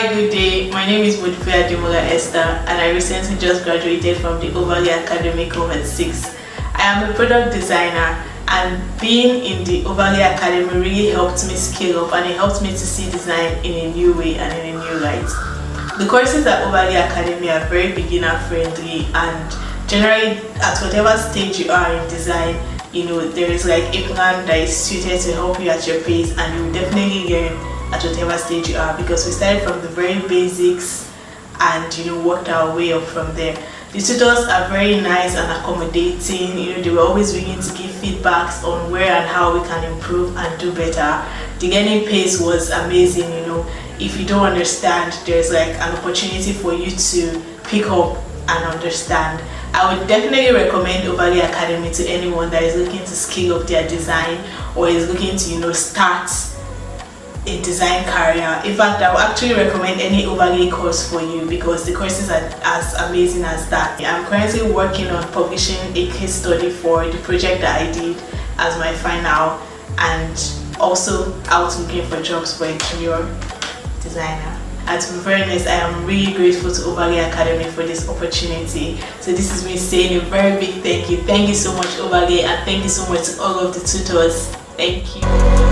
Hi, good day. My name is Modupe Ademola Esther, and I recently just graduated from the Ovalay Academy Cohort 6. I am a product designer, and being in the Ovalay Academy really helped me scale up, and it helped me to see design in a new way and in a new light. The courses at Ovalay Academy are very beginner friendly, and generally at whatever stage you are in design, there is like a plan that is suited to help you at your pace, and you will definitely learn at whatever stage you are, because we started from the very basics and worked our way up from there. The tutors are very nice and accommodating. They were always willing to give feedbacks on where and how we can improve and do better. The learning pace was amazing. If you don't understand, there's like an opportunity for you to pick up and understand. I would definitely recommend Ovalay Academy to anyone that is looking to scale up their design or is looking to start a design career. In fact, I would actually recommend any Ovalay course for you, because the courses are as amazing as that. I'm currently working on publishing a case study for the project that I did as my final, and also out looking for jobs for a junior designer. And to be very honest, I am really grateful to Ovalay Academy for this opportunity. So this is me saying a very big thank you. Thank you so much, Ovalay, and thank you so much to all of the tutors. Thank you.